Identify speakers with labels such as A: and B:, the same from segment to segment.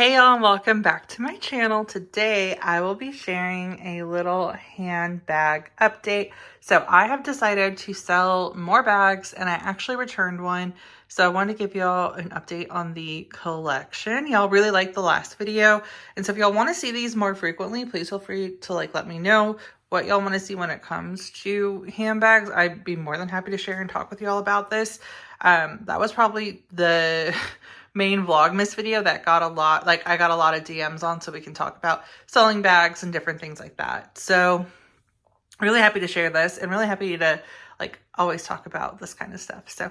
A: Hey y'all, welcome back to my channel. Today I will be sharing a little handbag update. So I have decided to sell more bags and I actually returned one. So I want to give y'all an update on the collection. Y'all really liked the last video. And so if y'all want to see these more frequently, please feel free to let me know what y'all want to see when it comes to handbags. I'd be more than happy to share and talk with y'all about this. That was probably the main Vlogmas video that got a lot, I got a lot of DMs on, so we can talk about selling bags and different things like that. So really happy to share this and really happy to always talk about this kind of stuff. So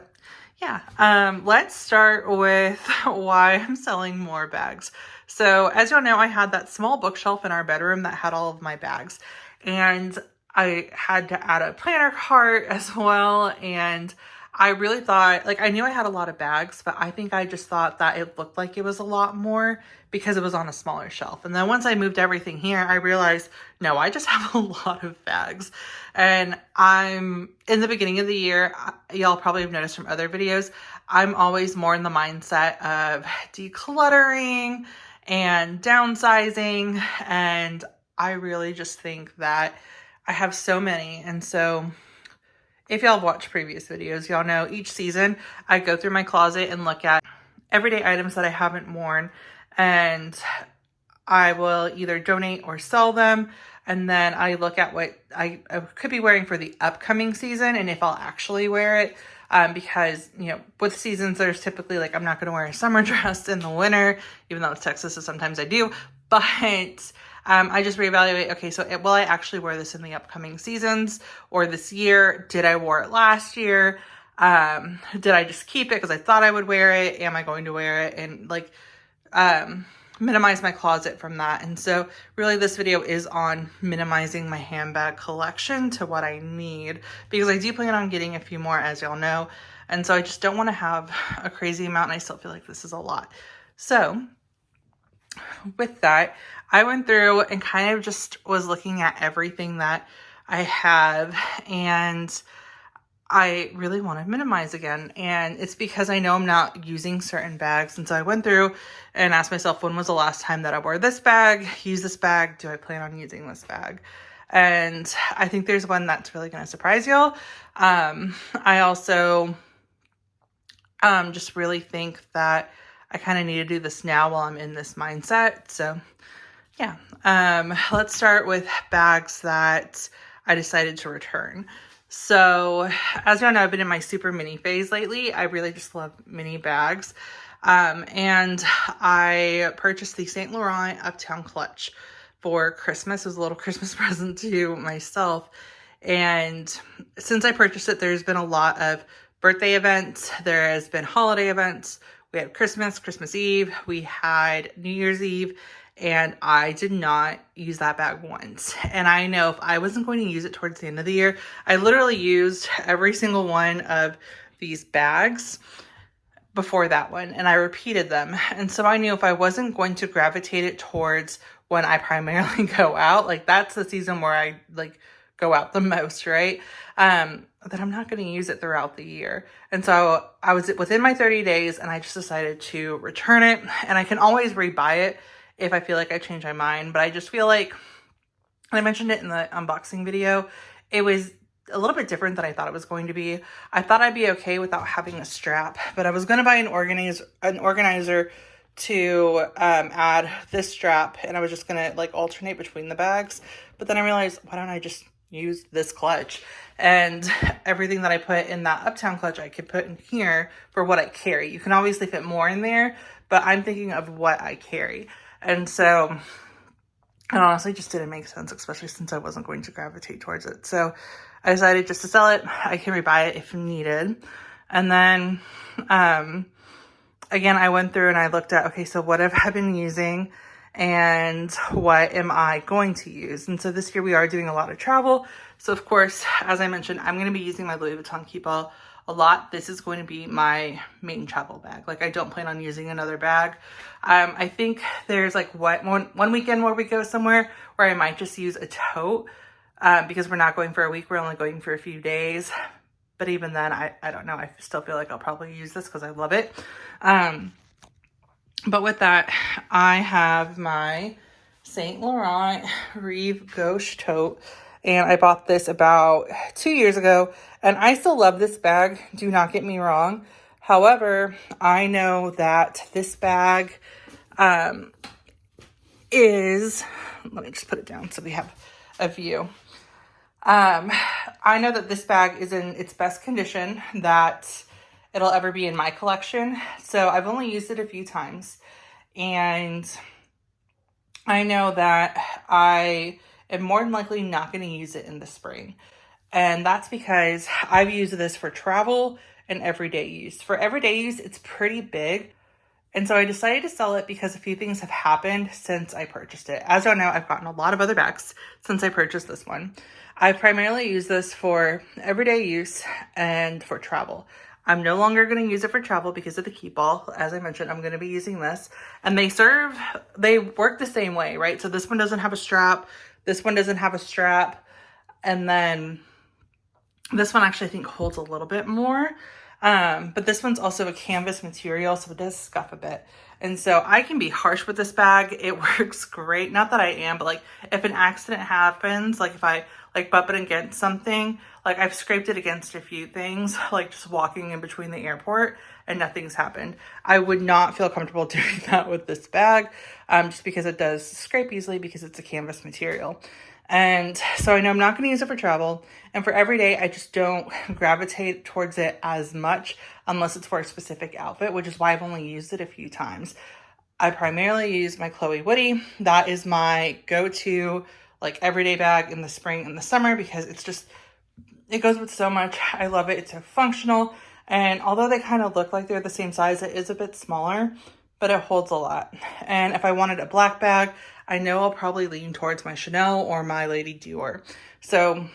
A: yeah, let's start with why I'm selling more bags. So as y'all know, I had that small bookshelf in our bedroom that had all of my bags, and I had to add a planner cart as well. And I really thought, I knew I had a lot of bags, but I think I just thought that it looked like it was a lot more because it was on a smaller shelf. And then once I moved everything here, I realized, no, I just have a lot of bags. And I'm in the beginning of the year, y'all probably have noticed from other videos, I'm always more in the mindset of decluttering and downsizing. And I really just think that I have so many. And so if y'all have watched previous videos, y'all know each season I go through my closet and look at everyday items that I haven't worn, and I will either donate or sell them. And then I look at what I could be wearing for the upcoming season and if I'll actually wear it. Because, with seasons, there's typically I'm not going to wear a summer dress in the winter, even though it's Texas, so sometimes I do. But I just reevaluate, okay, so will I actually wear this in the upcoming seasons or this year? Did I wear it last year? Did I just keep it because I thought I would wear it? Am I going to wear it? And minimize my closet from that. And so really this video is on minimizing my handbag collection to what I need, because I do plan on getting a few more, as y'all know. And so I just don't want to have a crazy amount, and I still feel like this is a lot. So with that, I went through and kind of just was looking at everything that I have, and I really want to minimize again. And it's because I know I'm not using certain bags. And so I went through and asked myself, when was the last time that I wore this bag, use this bag? Do I plan on using this bag? And I think there's one that's really going to surprise y'all. I also just really think that I kind of need to do this now while I'm in this mindset. So yeah, let's start with bags that I decided to return. So as y'all know, I've been in my super mini phase lately. I really just love mini bags. And I purchased the St. Laurent Uptown Clutch for Christmas. It was a little Christmas present to myself. And since I purchased it, there's been a lot of birthday events. There has been holiday events. We had Christmas, Christmas Eve. We had New Year's Eve. And I did not use that bag once. And I know if I wasn't going to use it towards the end of the year, I literally used every single one of these bags before that one, and I repeated them. And so I knew if I wasn't going to gravitate it towards when I primarily go out, that's the season where I go out the most, right? That I'm not going to use it throughout the year. And so I was within my 30 days and I just decided to return it, and I can always rebuy it if I feel like I change my mind. But I just feel like, and I mentioned it in the unboxing video, it was a little bit different than I thought it was going to be. I thought I'd be okay without having a strap, but I was going to buy an organizer to add this strap, and I was just going to alternate between the bags. But then I realized, why don't I just use this clutch? And everything that I put in that Uptown clutch, I could put in here for what I carry. You can obviously fit more in there, but I'm thinking of what I carry. And so it honestly just didn't make sense, especially since I wasn't going to gravitate towards it. So I decided just to sell it. I can rebuy it if needed. And then, again, I went through and I looked at, okay, so what have I been using and what am I going to use? And so this year we are doing a lot of travel. So of course, as I mentioned, I'm going to be using my Louis Vuitton Keep All a lot. This is going to be my main travel bag. I don't plan on using another bag. I think there's one weekend where we go somewhere where I might just use a tote, because we're not going for a week. We're only going for a few days. But even then, I don't know. I still feel like I'll probably use this because I love it. But with that, I have my Saint Laurent Rive Gauche tote, and I bought this about 2 years ago, and I still love this bag, do not get me wrong. However, I know that this bag is, let me just put it down so we have a view. I know that this bag is in its best condition that it'll ever be in my collection. So I've only used it a few times, and I know that I am more than likely not going to use it in the spring. And that's because I've used this for travel and everyday use. For everyday use, it's pretty big. And so I decided to sell it because a few things have happened since I purchased it. As y'all know, I've gotten a lot of other bags since I purchased this one. I primarily use this for everyday use and for travel. I'm no longer going to use it for travel because of the keep ball. As I mentioned, I'm going to be using this. And they work the same way, right? So this one doesn't have a strap. This one doesn't have a strap. And then this one actually I think holds a little bit more. But this one's also a canvas material, so it does scuff a bit. And so I can be harsh with this bag. It works great. Not that I am, but like if an accident happens, like if I like bump it against something, like I've scraped it against a few things, like just walking in between the airport and nothing's happened. I would not feel comfortable doing that with this bag, just because it does scrape easily because it's a canvas material. And so I know I'm not going to use it for travel, and for everyday, I just don't gravitate towards it as much unless it's for a specific outfit, which is why I've only used it a few times. I primarily use my Chloe Woody. That is my go-to like everyday bag in the spring and the summer because it goes with so much. I love it. It's so functional. And although they kind of look like they're the same size, it is a bit smaller, but it holds a lot. And if I wanted a black bag, I know I'll probably lean towards my Chanel or my Lady Dior. So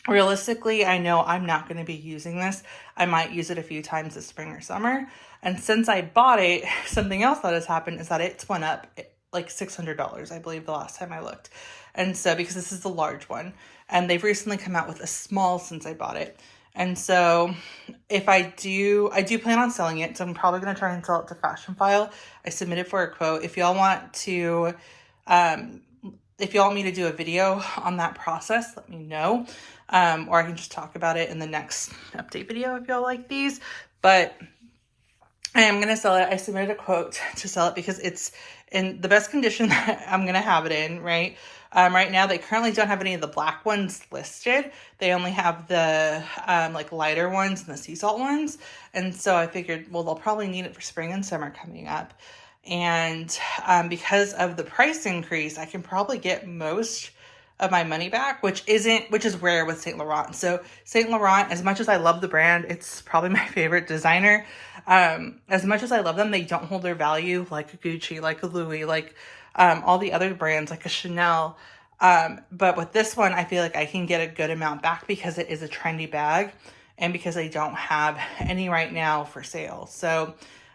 A: realistically, I know I'm not going to be using this. I might use it a few times this spring or summer. And since I bought it, something else that has happened is that it's went up like $600, I believe, the last time I looked. And so because this is the large one, and they've recently come out with a small since I bought it. And so if I do plan on selling it. So I'm probably going to try and sell it to Fashion File. I submitted for a quote. If y'all want me to do a video on that process, let me know. Or I can just talk about it in the next update video if y'all like these. But I am going to sell it. I submitted a quote to sell it because it's in the best condition that I'm going to have it in, right? Right now, they currently don't have any of the black ones listed. They only have the like lighter ones and the sea salt ones. And so I figured, well, they'll probably need it for spring and summer coming up. And because of the price increase, I can probably get most of my money back, which is rare with Saint Laurent. So Saint Laurent, as much as I love the brand, it's probably my favorite designer. As much as I love them, they don't hold their value like a Gucci, like a Louis, like all the other brands, like a Chanel. But with this one, I feel like I can get a good amount back because it is a trendy bag and because I don't have any right now for sale. So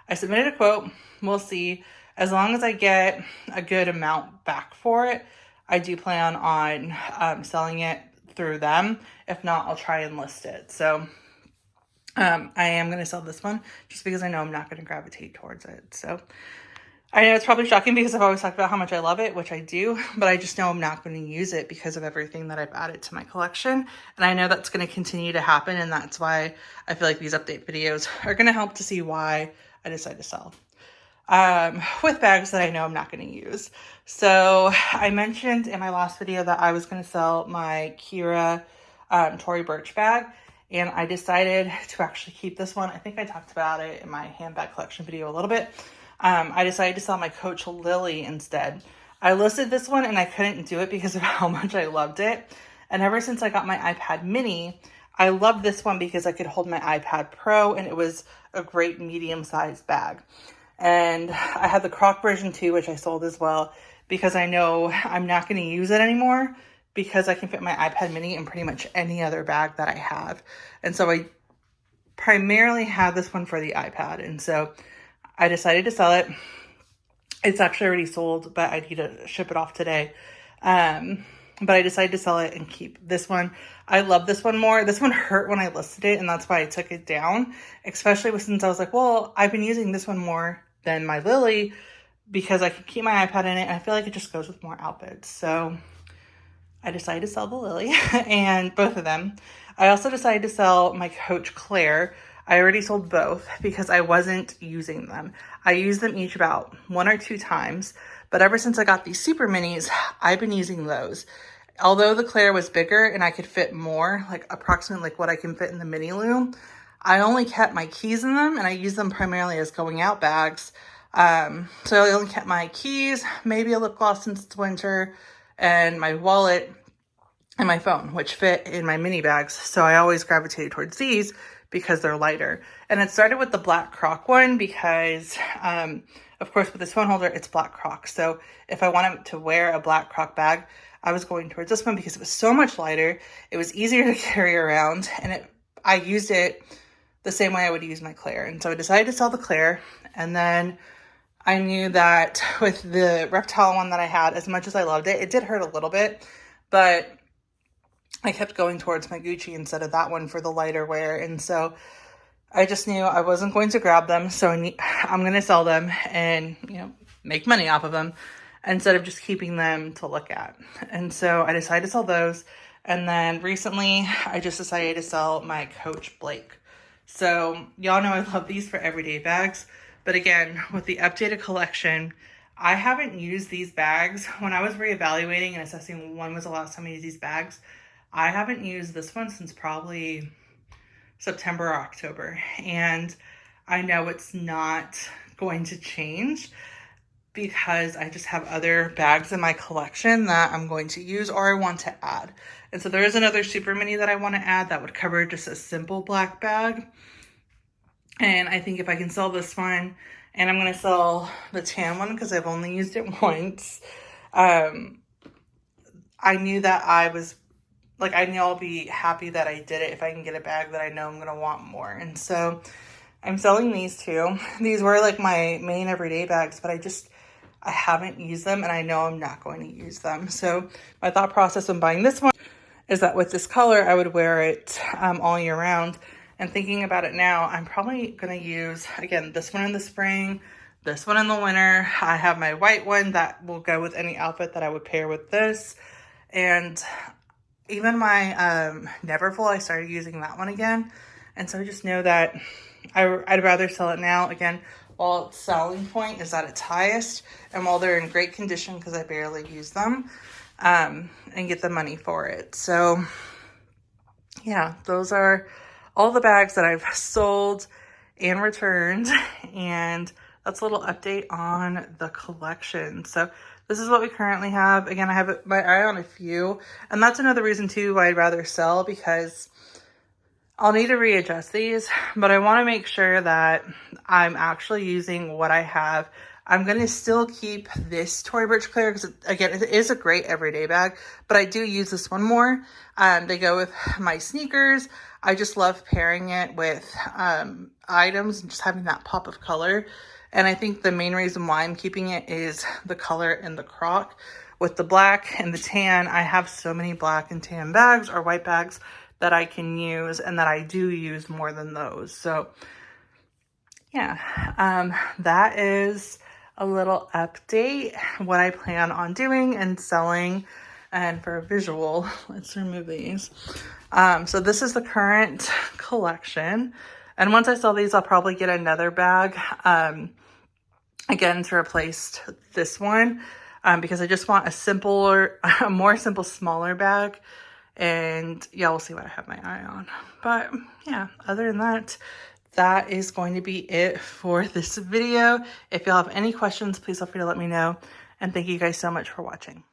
A: I submitted a quote. We'll see. As long as I get a good amount back for it, I do plan on selling it through them. If not, I'll try and list it. So I am going to sell this one just because I know I'm not going to gravitate towards it. So I know it's probably shocking because I've always talked about how much I love it, which I do, but I just know I'm not going to use it because of everything that I've added to my collection. And I know that's going to continue to happen. And that's why I feel like these update videos are going to help to see why I decide to sell with bags that I know I'm not going to use. So I mentioned in my last video that I was going to sell my Kira Tory Burch bag, and I decided to actually keep this one. I think I talked about it in my handbag collection video a little bit. I decided to sell my Coach Lily instead. I listed this one and I couldn't do it because of how much I loved it. And ever since I got my iPad mini, I loved this one because I could hold my iPad Pro and it was a great medium-sized bag. And I had the Croc version too, which I sold as well, because I know I'm not going to use it anymore because I can fit my iPad mini in pretty much any other bag that I have. And so I primarily have this one for the iPad. And so I decided to sell it. It's actually already sold, but I need to ship it off today. But I decided to sell it and keep this one. I love this one more. This one hurt when I listed it, and that's why I took it down, especially since I was like, well, I've been using this one more than my Lily because I can keep my iPad in it. And I feel like it just goes with more outfits. So I decided to sell the Lily and both of them. I also decided to sell my Coach Claire. I already sold both because I wasn't using them. I used them each about 1 or 2 times, but ever since I got these super minis, I've been using those. Although the Claire was bigger and I could fit more, like approximately like what I can fit in the mini loom, I only kept my keys in them and I use them primarily as going out bags. So I only kept my keys, maybe a lip gloss since it's winter, and my wallet and my phone, which fit in my mini bags. So I always gravitated towards these because they're lighter. And it started with the black croc one because, of course, with this phone holder, it's black croc. So if I wanted to wear a black croc bag, I was going towards this one because it was so much lighter. It was easier to carry around, and I used it the same way I would use my Claire. And so I decided to sell the Claire. And then I knew that with the reptile one that I had, as much as I loved it, it did hurt a little bit, but I kept going towards my Gucci instead of that one for the lighter wear. And so I just knew I wasn't going to grab them. So I'm going to sell them and, make money off of them instead of just keeping them to look at. And so I decided to sell those. And then recently I just decided to sell my Coach Blake. So y'all know I love these for everyday bags. But again, with the updated collection, I haven't used these bags. When I was reevaluating and assessing when was the last time I used these bags, I haven't used this one since probably September or October. And I know it's not going to change because I just have other bags in my collection that I'm going to use or I want to add. And so there is another super mini that I want to add that would cover just a simple black bag. And I think if I can sell this one, and I'm going to sell the tan one because I've only used it once. I knew that I knew I'll be happy that I did it if I can get a bag that I know I'm going to want more. And so I'm selling these two. These were like my main everyday bags, but I haven't used them and I know I'm not going to use them. So my thought process when buying this one is that with this color, I would wear it all year round. And thinking about it now, I'm probably going to use, again, this one in the spring, this one in the winter. I have my white one that will go with any outfit that I would pair with this. And even my Neverfull, I started using that one again. And so I just know that I'd rather sell it now. Again, while its selling point is at its highest, and while they're in great condition because I barely use them, and get the money for it. So yeah, those are all the bags that I've sold and returned, and that's a little update on the collection. So this is what we currently have. Again, I have my eye on a few, and that's another reason too why I'd rather sell, because I'll need to readjust these, but I want to make sure that I'm actually using what I have. I'm going to still keep this Tory Burch Claire because, again, it is a great everyday bag, but I do use this one more. They go with my sneakers. I just love pairing it with items and just having that pop of color. And I think the main reason why I'm keeping it is the color in the croc. With the black and the tan, I have so many black and tan bags or white bags that I can use and that I do use more than those. So yeah, that is a little update, what I plan on doing and selling. And for a visual, let's remove these. So this is the current collection. And once I sell these, I'll probably get another bag, again, to replace this one, because I just want a more simple, smaller bag. And yeah, we'll see what I have my eye on. But yeah, other than that, that is going to be it for this video. If y'all have any questions, please feel free to let me know. And thank you guys so much for watching.